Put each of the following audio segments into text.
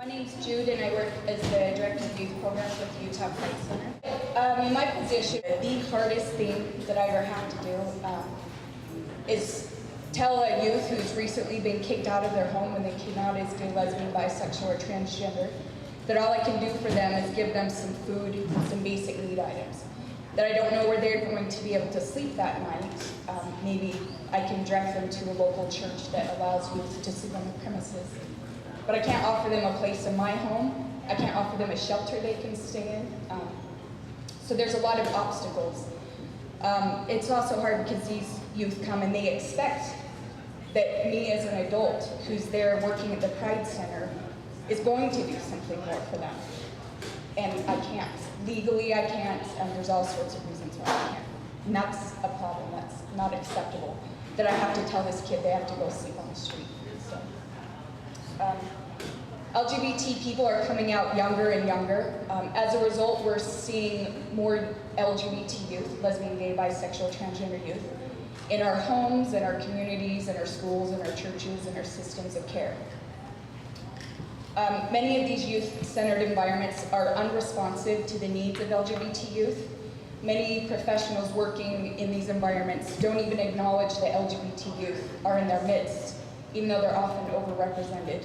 My name's Jude and I work as the Director of Youth Programs with the Utah Pride Center. In my position, the hardest thing that I ever have to do is tell a youth who's recently been kicked out of their home when they came out as gay, lesbian, bisexual, or transgender, that all I can do for them is give them some food, some basic need items. That I don't know where they're going to be able to sleep that night. Maybe I can direct them to a local church that allows youth to sleep on the premises. But I can't offer them a place in my home. I can't offer them a shelter they can stay in. So there's a lot of obstacles. It's also hard because these youth come and they expect that me as an adult who's there working at the Pride Center is going to do something more for them. And I can't. Legally I can't, and there's all sorts of reasons why I can't. And that's a problem. That's not acceptable. That I have to tell this kid they have to go sleep on the street. So, LGBT people are coming out younger and younger. As a result, we're seeing more LGBT youth, lesbian, gay, bisexual, transgender youth, in our homes, in our communities, in our schools, in our churches, in our systems of care. Many of these youth-centered environments are unresponsive to the needs of LGBT youth. Many professionals working in these environments don't even acknowledge that LGBT youth are in their midst, even though they're often overrepresented.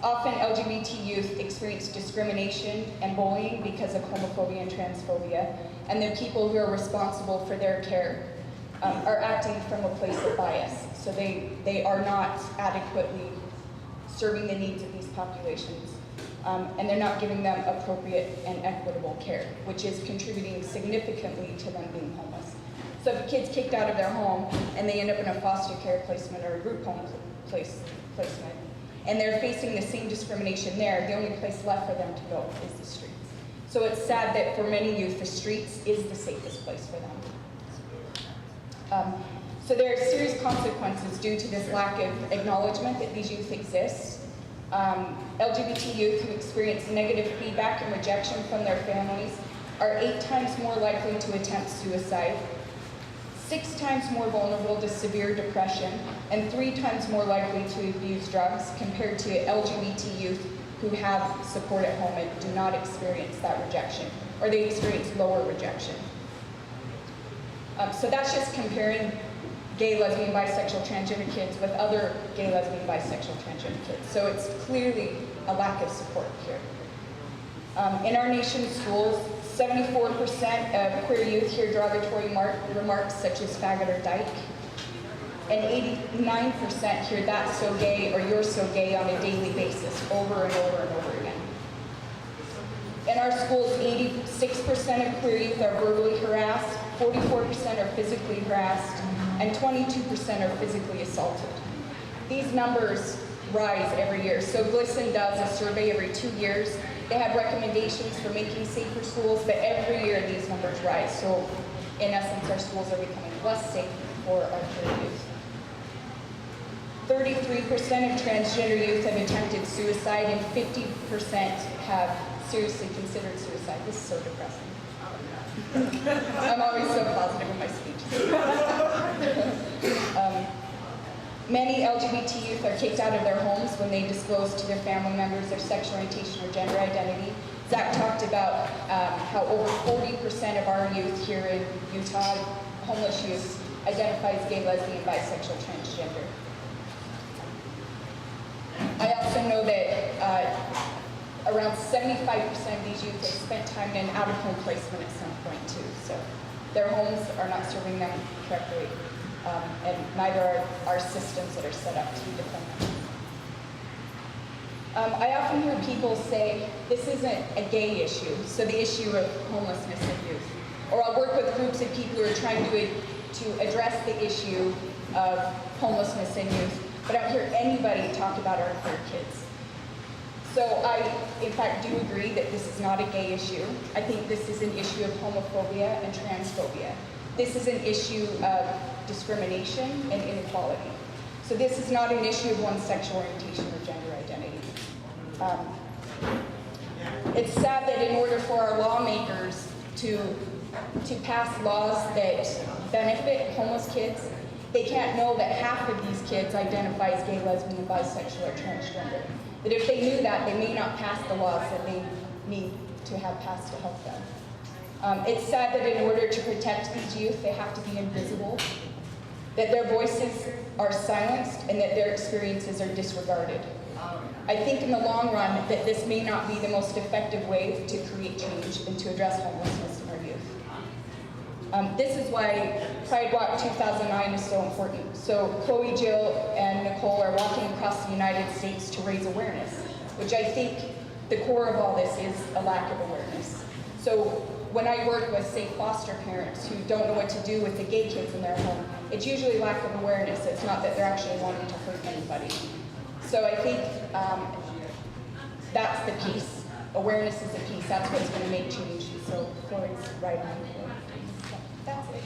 Often LGBT youth experience discrimination and bullying because of homophobia and transphobia, and the people who are responsible for their care are acting from a place of bias. So they are not adequately serving the needs of these populations, and they're not giving them appropriate and equitable care, which is contributing significantly to them being homeless. So if a kid's kicked out of their home and they end up in a foster care placement or a group home placement, and they're facing the same discrimination there, the only place left for them to go is the streets. So it's sad that for many youth, the streets is the safest place for them. So there are serious consequences due to this lack of acknowledgement that these youth exist. LGBT youth who experience negative feedback and rejection from their families are 8 times more likely to attempt suicide, 6 times more vulnerable to severe depression, and 3 times more likely to abuse drugs compared to LGBT youth who have support at home and do not experience that rejection, or they experience lower rejection. So that's just comparing gay, lesbian, bisexual, transgender kids with other gay, lesbian, bisexual, transgender kids. So it's clearly a lack of support here. In our nation's schools, 74% of queer youth hear derogatory remarks such as faggot or dyke, and 89% hear "that's so gay" or "you're so gay" on a daily basis, over and over and over again. In our schools, 86% of queer youth are verbally harassed, 44% are physically harassed, and 22% are physically assaulted. These numbers rise every year. So GLSEN does a survey every 2 years. They have recommendations for making safer schools, but every year these numbers rise. So in essence, our schools are becoming less safe for our queer youth. 33% of transgender youth have attempted suicide, and 50% have seriously considered suicide. This is so depressing. I'm always so positive in my speeches. Many LGBT youth are kicked out of their homes when they disclose to their family members their sexual orientation or gender identity. Zach talked about how over 40% of our youth here in Utah, homeless youth, identify as gay, lesbian, bisexual, transgender. I also know that around 75% of these youth have spent time in an out-of-home placement at some point too. So their homes are not serving them correctly, and neither are our systems that are set up to defend them. I often hear people say, this isn't a gay issue, so the issue of homelessness in youth. Or I'll work with groups of people who are trying to address the issue of homelessness in youth, but I don't hear anybody talk about our queer kids. So I, in fact, do agree that this is not a gay issue. I think this is an issue of homophobia and transphobia. This is an issue of discrimination and inequality. So this is not an issue of one's sexual orientation or gender identity. It's sad that in order for our lawmakers to pass laws that benefit homeless kids they can't know that half of these kids identify as gay, lesbian, bisexual, or transgender. That if they knew that, they may not pass the laws that they need to have passed to help them. It's sad that in order to protect these youth, they have to be invisible, that their voices are silenced, and that their experiences are disregarded. I think in the long run that this may not be the most effective way to create change and to address homelessness in our youth. This is why Pride Walk 2009 is so important. So Chloe, Jill, and Nicole are walking across the United States to raise awareness, which I think the core of all this is a lack of awareness. So when I work with, say, foster parents who don't know what to do with the gay kids in their home, it's usually lack of awareness. It's not that they're actually wanting to hurt anybody. So I think that's the piece. Awareness is the piece. That's what's going to make change. So Chloe's right on. That's it.